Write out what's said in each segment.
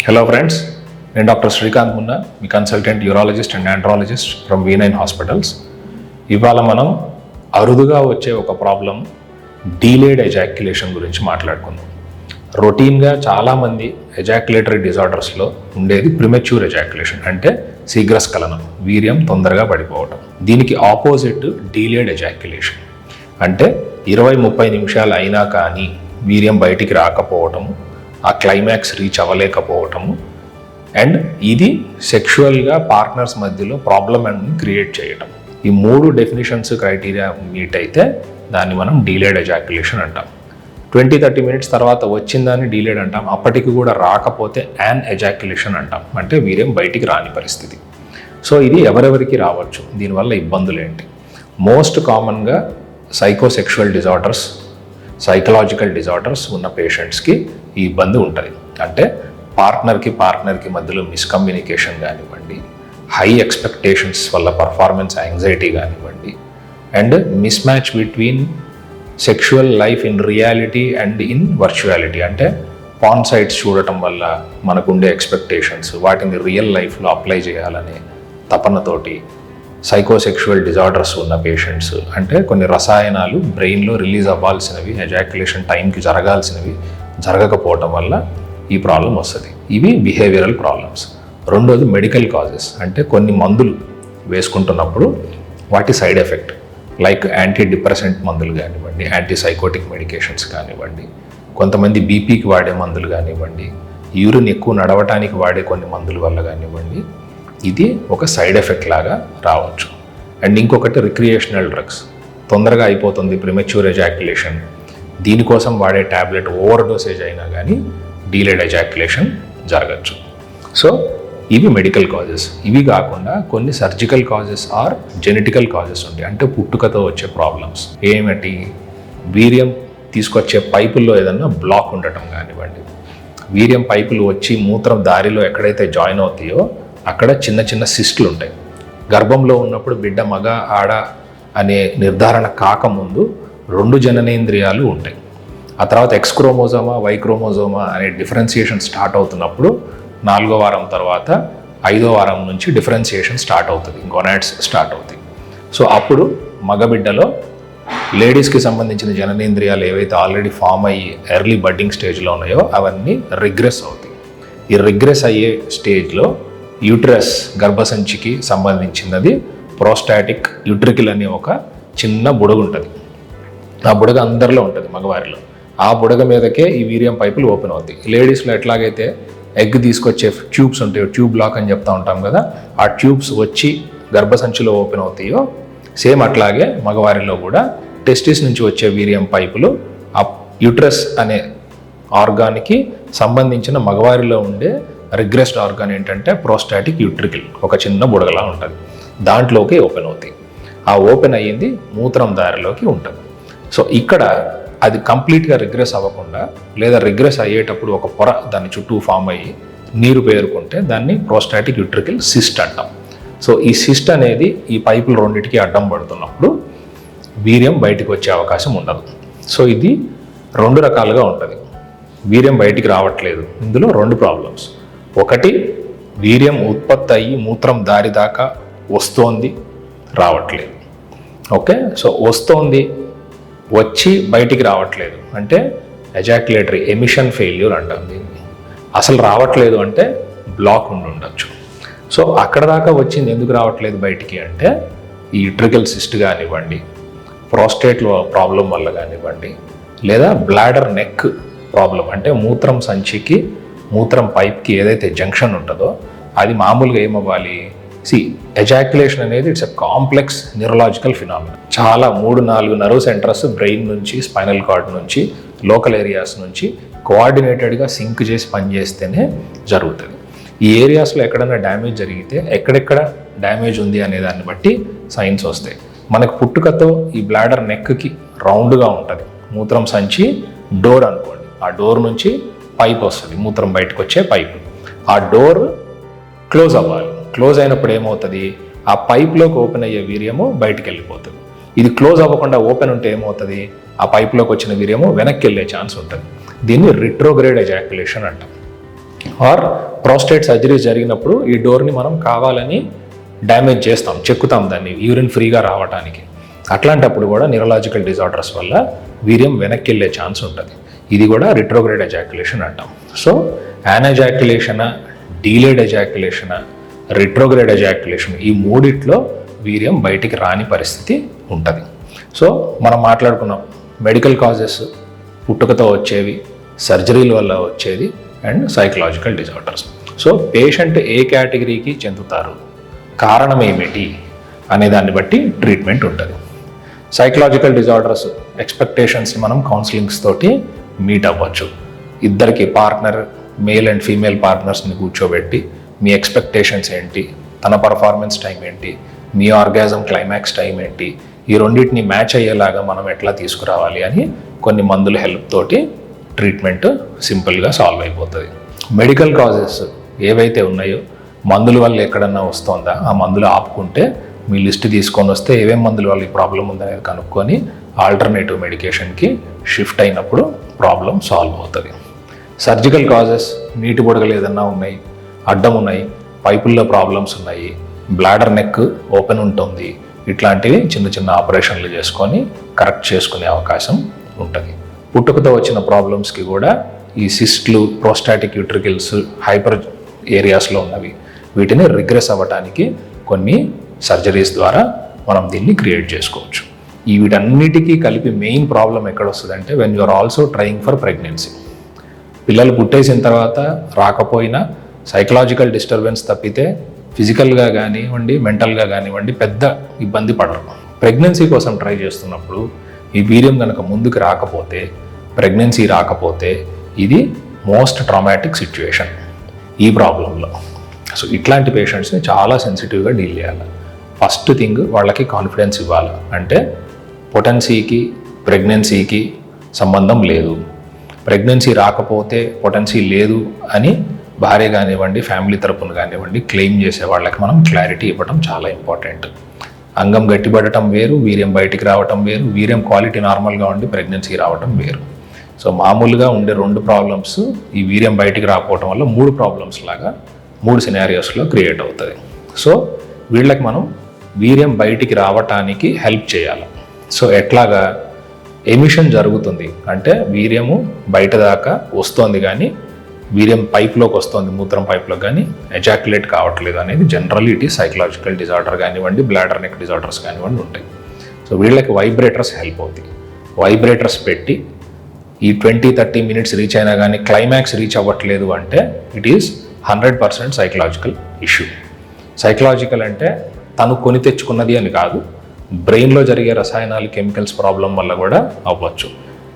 Hello friends, నేను doctor Srikanth Munna, me consultant urologist and andrologist from V9 hospitals. ఇవాళ మనం అరుదుగా వచ్చే ఒక ప్రాబ్లం డీలేడ్ ఎజాక్యులేషన్ గురించి మాట్లాడుకుందాం. రొటీన్గా చాలామంది ఎజాక్యులేటరీ డిజార్డర్స్లో ఉండేది ప్రిమెచ్యూర్ ఎజాక్యులేషన్, అంటే శీఘ్రస్ఖలనం, వీర్యం తొందరగా పడిపోవటం. దీనికి ఆపోజిట్ డీలేడ్ ఎజాక్యులేషన్, అంటే 20-30 నిమిషాలు అయినా కానీ వీర్యం బయటికి రాకపోవటము, ఆ క్లైమాక్స్ రీచ్ అవ్వలేకపోవటము, అండ్ ఇది సెక్షువల్గా పార్ట్నర్స్ మధ్యలో ప్రాబ్లం అని క్రియేట్ చేయటం. ఈ 3 డెఫినిషన్స్ క్రైటీరియా మీట్ అయితే దాన్ని మనం డీలేడ్ ఎజాక్యులేషన్ అంటాం. 20-30 మినిట్స్ తర్వాత వచ్చిందాన్ని డీలేడ్ అంటాం. అప్పటికి కూడా రాకపోతే యాన్ ఎజాక్యులేషన్ అంటాం, అంటే వీర్యం బయటికి రాని పరిస్థితి. సో ఇది ఎవరెవరికి రావచ్చు, దీనివల్ల ఇబ్బందులు ఏంటి? మోస్ట్ కామన్గా సైకోసెక్షువల్ డిజార్డర్స్, సైకలాజికల్ డిజార్డర్స్ ఉన్న పేషెంట్స్కి ఈ ఇబ్బంది ఉంటుంది. అంటే పార్ట్నర్కి మధ్యలో మిస్కమ్యూనికేషన్ కానివ్వండి, హై ఎక్స్పెక్టేషన్స్ వల్ల పర్ఫార్మెన్స్ యాంగ్జైటీ కానివ్వండి, and miss match between sexual life in reality and in virtuality. అంటే పాన్ సైట్స్ చూడటం వల్ల మనకుండే ఎక్స్పెక్టేషన్స్ వాటిని రియల్ లైఫ్లో అప్లై చేయాలనే తపనతోటి సైకోసెక్షువల్ డిజార్డర్స్ ఉన్న పేషెంట్స్, అంటే కొన్ని రసాయనాలు బ్రెయిన్లో రిలీజ్ అవ్వాల్సినవి, ఎజాక్యులేషన్ టైంకి జరగాల్సినవి జరగకపోవటం వల్ల ఈ ప్రాబ్లం వస్తుంది. ఇవి బిహేవియరల్ ప్రాబ్లమ్స్. రెండోది మెడికల్ కాజెస్, అంటే కొన్ని మందులు వేసుకుంటున్నప్పుడు వాటి side effect, like anti depressant మందులు కానివ్వండి, యాంటీ సైకోటిక్ మెడికేషన్స్ కానివ్వండి, కొంతమంది బీపీకి వాడే మందులు కానివ్వండి, యూరిన్ ఎక్కువ నడవటానికి వాడే కొన్ని మందుల వల్ల కానివ్వండి, ఇది ఒక సైడ్ ఎఫెక్ట్ లాగా రావచ్చు. అండ్ ఇంకొకటి రిక్రియేషనల్ డ్రగ్స్, తొందరగా అయిపోతుంది ప్రిమెచ్యూర్ ఎజాక్యులేషన్, దీనికోసం వాడే ట్యాబ్లెట్ ఓవర్ డోసేజ్ అయినా కానీ డీలేడ్ ఎజాక్యులేషన్ జరగచ్చు. సో ఇవి మెడికల్ కాజెస్. ఇవి కాకుండా కొన్ని surgical causes or genetical causes ఉంటాయి, అంటే పుట్టుకతో వచ్చే ప్రాబ్లమ్స్. ఏమిటి? వీర్యం తీసుకొచ్చే పైపుల్లో ఏదన్నా బ్లాక్ ఉండటం కానివ్వండి, వీర్యం పైపులు వచ్చి మూత్రం దారిలో ఎక్కడైతే జాయిన్ అవుతాయో అక్కడ చిన్న చిన్న సిస్టులు ఉంటాయి. గర్భంలో ఉన్నప్పుడు బిడ్డ మగ ఆడ అనే నిర్ధారణ కాకముందు 2 జననేంద్రియాలు ఉంటాయి. ఆ తర్వాత X క్రోమోజోమా, Y క్రోమోజోమా అనే డిఫరెన్సియేషన్ స్టార్ట్ అవుతున్నప్పుడు 4వ వారం తర్వాత 5వ వారం నుంచి డిఫరెన్సియేషన్ స్టార్ట్ అవుతుంది, గొనాడ్స్ స్టార్ట్ అవుతాయి. సో అప్పుడు మగబిడ్డలో లేడీస్కి సంబంధించిన జననేంద్రియాలు ఏవైతే ఆల్రెడీ ఫామ్ అయ్యి ఎర్లీ బడ్డింగ్ స్టేజ్లో ఉన్నాయో అవన్నీ రిగ్రెస్ అవుతాయి. ఈ రిగ్రెస్ అయ్యే స్టేజ్లో యూట్రస్, గర్భసంచికి సంబంధించినది ప్రోస్టాటిక్ యూట్రికిల్ అనే ఒక చిన్న బుడగ ఉంటుంది. ఆ బుడగ అందరిలో ఉంటుంది, మగవారిలో. ఆ బుడగ మీదకే ఈ వీర్యం పైపులు ఓపెన్ అవుతాయి. లేడీస్లో ఎట్లాగైతే ఎగ్ తీసుకొచ్చే ట్యూబ్స్ ఉంటాయో, ట్యూబ్ లాక్ అని చెప్తా ఉంటాం కదా, ఆ ట్యూబ్స్ వచ్చి గర్భసంచిలో ఓపెన్ అవుతాయో సేమ్ అట్లాగే మగవారిలో కూడా టెస్టిస్ నుంచి వచ్చే వీర్యం పైపులు ఆ యూట్రస్ అనే ఆర్గాన్కి సంబంధించిన మగవారిలో ఉండే రిగ్రెస్డ్ ఆర్గాన్ ఏంటంటే ప్రోస్టాటిక్ యూట్రికిల్, ఒక చిన్న బుడగలా ఉంటుంది, దాంట్లోకి ఓపెన్ అవుతాయి. ఆ ఓపెన్ అయ్యింది మూత్రం దారిలోకి ఉంటుంది. సో ఇక్కడ అది కంప్లీట్గా రిగ్రెస్ అవ్వకుండా, లేదా రిగ్రెస్ అయ్యేటప్పుడు ఒక పొర దాని చుట్టూ ఫామ్ అయ్యి నీరు పేరుకుంటే దాన్ని ప్రోస్టాటిక్ యూట్రికిల్ సిస్ట్ అంటాం. సో ఈ సిస్ట్ అనేది ఈ పైపులు రెండింటికి అడ్డం పడుతున్నప్పుడు వీర్యం బయటికి వచ్చే అవకాశం ఉండదు. సో ఇది 2 రకాలుగా ఉంటుంది. వీర్యం బయటికి రావట్లేదు, ఇందులో 2 ప్రాబ్లమ్స్. ఒకటి, వీర్యం ఉత్పత్తి అయ్యి మూత్రం దారి దాకా వస్తోంది, రావట్లేదు. ఓకే, సో వస్తోంది, వచ్చి బయటికి రావట్లేదు అంటే ఎజాక్యులేటరీ ఎమిషన్ ఫెయిల్యూర్ అంటాం దీన్ని. అసలు రావట్లేదు అంటే బ్లాక్ ఉండి ఉండొచ్చు. సో అక్కడ దాకా వచ్చింది ఎందుకు రావట్లేదు బయటికి అంటే ఈ యూట్రికల్ సిస్ట్ కానివ్వండి, ప్రోస్టేట్లో ప్రాబ్లం వల్ల కానివ్వండి, లేదా బ్లాడర్ నెక్ ప్రాబ్లం, అంటే మూత్రం సంచికి మూత్రం పైప్కి ఏదైతే జంక్షన్ ఉంటుందో అది మామూలుగా ఏమవ్వాలి. ఎజాక్యులేషన్ అనేది it's a complex neurological phenomena. చాలా 3-4 నర్వ్ సెంటర్స్ బ్రెయిన్ నుంచి, స్పైనల్ కార్డ్ నుంచి, లోకల్ ఏరియాస్ నుంచి కోఆర్డినేటెడ్గా సింక్ చేసి పనిచేస్తేనే జరుగుతుంది. ఈ ఏరియాస్లో ఎక్కడైనా డ్యామేజ్ జరిగితే ఎక్కడెక్కడ డ్యామేజ్ ఉంది అనే దాన్ని బట్టి సైన్స్ వస్తాయి. మనకు పుట్టుకతో ఈ బ్లాడర్ నెక్కి రౌండ్గా ఉంటుంది, మూత్రం సంచి డోర్ అనుకోండి, ఆ డోర్ నుంచి పైప్ వస్తుంది, మూత్రం బయటకు వచ్చే పైపు. ఆ డోర్ క్లోజ్ అవ్వాలి. క్లోజ్ అయినప్పుడు ఏమవుతుంది, ఆ పైప్లోకి ఓపెన్ అయ్యే వీర్యము బయటికి వెళ్ళిపోతుంది. ఇది క్లోజ్ అవ్వకుండా ఓపెన్ ఉంటే ఏమవుతుంది, ఆ పైప్లోకి వచ్చిన వీర్యము వెనక్కి వెళ్ళే ఛాన్స్ ఉంటుంది. దీన్ని రిట్రోగ్రేడ్ ఎజాక్యులేషన్ అంటాం. ఆర్ ప్రోస్టేట్ సర్జరీ జరిగినప్పుడు ఈ డోర్ని మనం కావాలని డ్యామేజ్ చేస్తాం, చెక్కుతాం దాన్ని యూరిన్ ఫ్రీగా రావడానికి. అట్లాంటప్పుడు కూడా న్యూరలాజికల్ డిజార్డర్స్ వల్ల వీర్యం వెనక్కి వెళ్ళే ఛాన్స్ ఉంటుంది. ఇది కూడా రిట్రోగ్రేడ్ ఎజాక్యులేషన్ అంటాం. సో యానెజాక్యులేషనా, డీలేడ్ ఎజాక్యులేషనా, రిట్రోగ్రేడ్ ఎజాక్యులేషన్, ఈ మూడిట్లో వీర్యం బయటికి రాని పరిస్థితి ఉంటుంది. సో మనం మాట్లాడుకున్నాం మెడికల్ కాజెస్, పుట్టుకతో వచ్చేవి, సర్జరీల వల్ల వచ్చేది, and psychological disorders. So patient ఏ కేటగిరీకి చెందుతారు, కారణం ఏమిటి అనే దాన్ని బట్టి ట్రీట్మెంట్ ఉంటుంది. సైకలాజికల్ డిజార్డర్స్ ఎక్స్పెక్టేషన్స్ని మనం కౌన్సిలింగ్స్ తోటి మీట్ అవ్వచ్చు. ఇద్దరికి పార్ట్నర్, మేల్ అండ్ ఫీమేల్ పార్ట్నర్స్ని కూర్చోబెట్టి మీ ఎక్స్పెక్టేషన్స్ ఏంటి, తన పర్ఫార్మెన్స్ టైం ఏంటి, మీ ఆర్గాజం క్లైమాక్స్ టైం ఏంటి, ఈ రెండింటిని మ్యాచ్ అయ్యేలాగా మనం ఎట్లా తీసుకురావాలి అని కొన్ని మందుల హెల్ప్ తోటి ట్రీట్మెంట్ సింపుల్గా సాల్వ్ అయిపోతుంది. మెడికల్ కాజెస్ ఏవైతే ఉన్నాయో, మందుల వల్ల ఎక్కడన్నా వస్తుందా, ఆ మందులు ఆపుకుంటే మీ లిస్ట్ తీసుకొని వస్తే ఏమేం మందుల వల్ల ఈ ప్రాబ్లం ఉందనేది కనుక్కొని ఆల్టర్నేటివ్ మెడికేషన్కి షిఫ్ట్ అయినప్పుడు ప్రాబ్లం సాల్వ్ అవుతుంది. సర్జికల్ కాజెస్ నీటి బుడగలు ఏదన్నా ఉన్నాయి, అడ్డం ఉన్నాయి, పైపుల్లో ప్రాబ్లమ్స్ ఉన్నాయి, బ్లాడర్ నెక్ ఓపెన్ ఉంటుంది, ఇట్లాంటివి చిన్న చిన్న ఆపరేషన్లు చేసుకొని కరెక్ట్ చేసుకునే అవకాశం ఉంటుంది. పుట్టుకతో వచ్చిన ప్రాబ్లమ్స్కి కూడా ఈ సిస్ట్లు, ప్రోస్టాటిక్ యూట్రికల్స్, హైపర్ ఏరియాస్లో ఉన్నవి, వీటిని రిగ్రెస్ అవ్వటానికి కొన్ని సర్జరీస్ ద్వారా మనం దీన్ని క్రియేట్ చేసుకోవచ్చు. ఈ వీటన్నిటికీ కలిపి మెయిన్ ప్రాబ్లం ఎక్కడ వస్తుందంటే when you are also trying for pregnancy. పిల్లలు పుట్టేసిన తర్వాత రాకపోయినా సైకలాజికల్ డిస్టర్బెన్స్ తప్పితే ఫిజికల్గా కానివ్వండి, మెంటల్గా కానివ్వండి పెద్ద ఇబ్బంది పడరు. ప్రెగ్నెన్సీ కోసం ట్రై చేస్తున్నప్పుడు ఈ వీర్యం కనుక ముందుకు రాకపోతే, ప్రెగ్నెన్సీ రాకపోతే, ఇది మోస్ట్ ట్రామాటిక్ సిచ్యువేషన్ ఈ ప్రాబ్లంలో. సో ఇట్లాంటి పేషెంట్స్ని చాలా సెన్సిటివ్గా డీల్ చేయాలి. ఫస్ట్ థింగ్ వాళ్ళకి కాన్ఫిడెన్స్ ఇవ్వాలి. అంటే పొటెన్సీకి ప్రెగ్నెన్సీకి సంబంధం లేదు, ప్రెగ్నెన్సీ రాకపోతే పొటెన్సీ లేదు అని భార్య కానివ్వండి, ఫ్యామిలీ తరపున కానివ్వండి క్లెయిమ్ చేసే వాళ్ళకి మనం క్లారిటీ ఇవ్వడం చాలా ఇంపార్టెంట్. అంగం గట్టిపడటం వేరు, వీర్యం బయటికి రావటం వేరు, వీర్యం క్వాలిటీ నార్మల్గా ఉండి ప్రెగ్నెన్సీ రావటం వేరు. సో మామూలుగా ఉండే 2 ప్రాబ్లమ్స్ ఈ వీర్యం బయటికి రాకపోవటం వల్ల 3 ప్రాబ్లమ్స్ లాగా 3 సినారియోస్లో క్రియేట్ అవుతుంది. సో వీళ్ళకి మనం వీర్యం బయటికి రావటానికి హెల్ప్ చేయాలి. సో ఎట్లాగా ఎమిషన్ జరుగుతుంది అంటే వీర్యము బయట దాకా వస్తుంది కానీ వీర్యం పైప్లోకి వస్తుంది, మూత్రం పైప్లోకి, కానీ ఎజాక్యులేట్ కావట్లేదు అనేది generally it is psychological disorder కానివ్వండి, బ్లాడర్ నెక్ డిజార్డర్స్ కానివ్వండి ఉంటాయి. సో వీళ్ళకి వైబ్రేటర్స్ హెల్ప్ అవుతాయి. వైబ్రేటర్స్ పెట్టి ఈ 20-30 మినిట్స్ రీచ్ అయినా కానీ క్లైమాక్స్ రీచ్ అవ్వట్లేదు అంటే it is 100% psychological issue. Psychological అంటే తను కొని తెచ్చుకున్నది అని కాదు, బ్రెయిన్లో జరిగే రసాయనాలు, కెమికల్స్ ప్రాబ్లం వల్ల కూడా అవ్వచ్చు.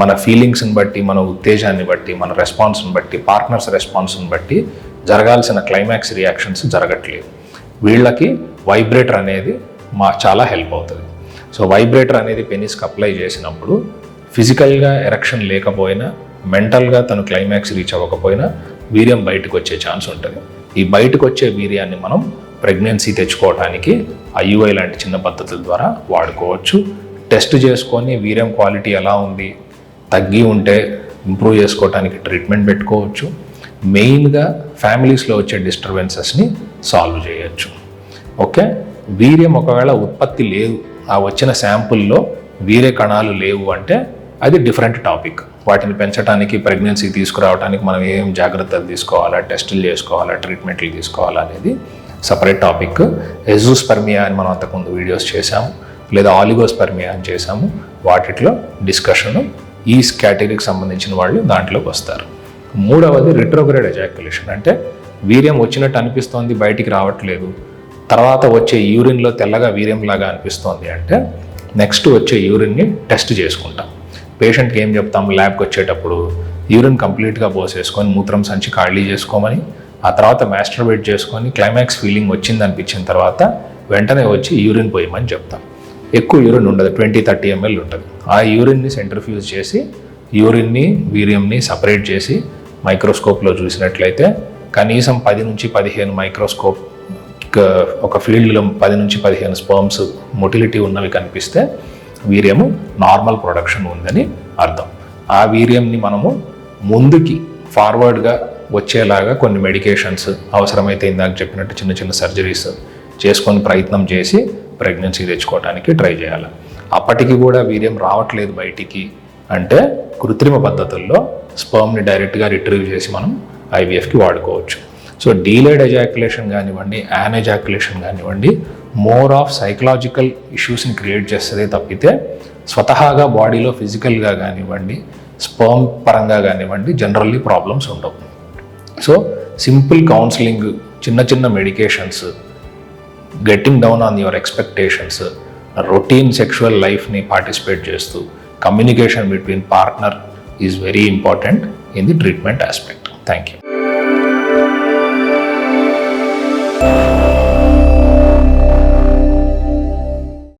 మన ఫీలింగ్స్ని బట్టి, మన ఉత్తేజాన్ని బట్టి, మన రెస్పాన్స్ని బట్టి, పార్ట్నర్స్ రెస్పాన్స్ని బట్టి జరగాల్సిన క్లైమాక్స్ రియాక్షన్స్ జరగట్లేదు. వీళ్ళకి వైబ్రేటర్ అనేది చాలా హెల్ప్ అవుతుంది. సో వైబ్రేటర్ అనేది పెనిస్కి అప్లై చేసినప్పుడు ఫిజికల్గా ఎరెక్షన్ లేకపోయినా, మెంటల్గా తను క్లైమాక్స్ రీచ్ అవ్వకపోయినా వీర్యం బయటకు వచ్చే ఛాన్స్ ఉంటుంది. ఈ బయటకు వచ్చే వీర్యాన్ని మనం ప్రెగ్నెన్సీ తెచ్చుకోవడానికి ఐయుఐ లాంటి చిన్న పద్ధతుల ద్వారా వాడుకోవచ్చు. టెస్ట్ చేసుకొని వీర్యం క్వాలిటీ ఎలా ఉంది, తగ్గి ఉంటే ఇంప్రూవ్ చేసుకోవడానికి ట్రీట్మెంట్ పెట్టుకోవచ్చు. మెయిన్గా ఫ్యామిలీస్లో వచ్చే డిస్టర్బెన్సెస్ని సాల్వ్ చేయొచ్చు. ఓకే, వీర్యం ఒకవేళ ఉత్పత్తి లేదు, ఆ వచ్చిన శాంపుల్లో వీర్య కణాలు లేవు అంటే అది డిఫరెంట్ టాపిక్. వాటిని పెంచడానికి, ప్రెగ్నెన్సీ తీసుకురావడానికి మనం ఏం జాగ్రత్తలు తీసుకోవాలా, టెస్టులు చేసుకోవాలా, ట్రీట్మెంట్లు తీసుకోవాలా అనేది సపరేట్ టాపిక్. ఎజోస్పెర్మియా అని మనం అంతకుముందు వీడియోస్ చేశాము, లేదా ఆలిగోస్పెర్మియా అని చేశాము. వాటిలో డిస్కషను ఈ కేటగిరీకి సంబంధించిన వాళ్ళు దాంట్లోకి వస్తారు. మూడవది రిట్రోగ్రేడ్ ఎజాక్యులేషన్. అంటే వీర్యం వచ్చినట్టు అనిపిస్తోంది, బయటికి రావట్లేదు, తర్వాత వచ్చే యూరిన్లో తెల్లగా వీర్యంలాగా అనిపిస్తోంది అంటే నెక్స్ట్ వచ్చే యూరిన్ని టెస్ట్ చేసుకుంటాం. పేషెంట్కి ఏం చెప్తాం, ల్యాబ్కి వచ్చేటప్పుడు యూరిన్ కంప్లీట్గా పోసేసుకొని మూత్రం సంచి ఖాళీ చేసుకోమని, ఆ తర్వాత మాస్టర్బేట్ చేసుకొని క్లైమాక్స్ ఫీలింగ్ వచ్చింది అనిపించిన తర్వాత వెంటనే వచ్చి యూరిన్ పోయమని చెప్తాం. ఎక్కువ యూరిన్ ఉండదు, 20-30 ml ఉంటుంది. ఆ యూరిన్ని సెంట్రిఫ్యూజ్ చేసి యూరిన్ని, వీర్యంని సపరేట్ చేసి మైక్రోస్కోప్లో చూసినట్లయితే కనీసం 10-15 మైక్రోస్కోప్ ఒక ఫీల్డ్లో 10-15 స్పర్మ్స్ మొటిలిటీ ఉన్నవి కనిపిస్తే వీర్యము నార్మల్ ప్రొడక్షన్ ఉందని అర్థం. ఆ వీర్యంని మనము ముందుకి ఫార్వర్డ్గా వచ్చేలాగా కొన్ని మెడికేషన్స్, అవసరమైతే ఇందాక చెప్పినట్టు చిన్న చిన్న సర్జరీస్ చేసుకొని ప్రయత్నం చేసి ప్రెగ్నెన్సీ తెచ్చుకోవడానికి ట్రై చేయాలి. అప్పటికి కూడా వీర్యం రావట్లేదు బయటికి అంటే కృత్రిమ పద్ధతుల్లో స్పర్మ్ని డైరెక్ట్గా రిట్రీవ్ చేసి మనం ఐవీఎఫ్కి వాడుకోవచ్చు. సో డీలేడ్ ఎజాక్యులేషన్ కానివ్వండి, యాన్ ఎజాక్యులేషన్ కానివ్వండి, మోర్ ఆఫ్ సైకలాజికల్ ఇష్యూస్ని క్రియేట్ చేస్తే తప్పితే స్వతహాగా బాడీలో ఫిజికల్గా కానివ్వండి, స్పర్మ్ పరంగా కానివ్వండి జనరల్లీ ప్రాబ్లమ్స్ ఉండవు. సో సింపుల్ కౌన్సిలింగ్, చిన్న చిన్న medications, getting down on your expectations, routine sexual లైఫ్ని పార్టిసిపేట్ చేస్తూ communication between partner is very important in the treatment aspect. Thank you.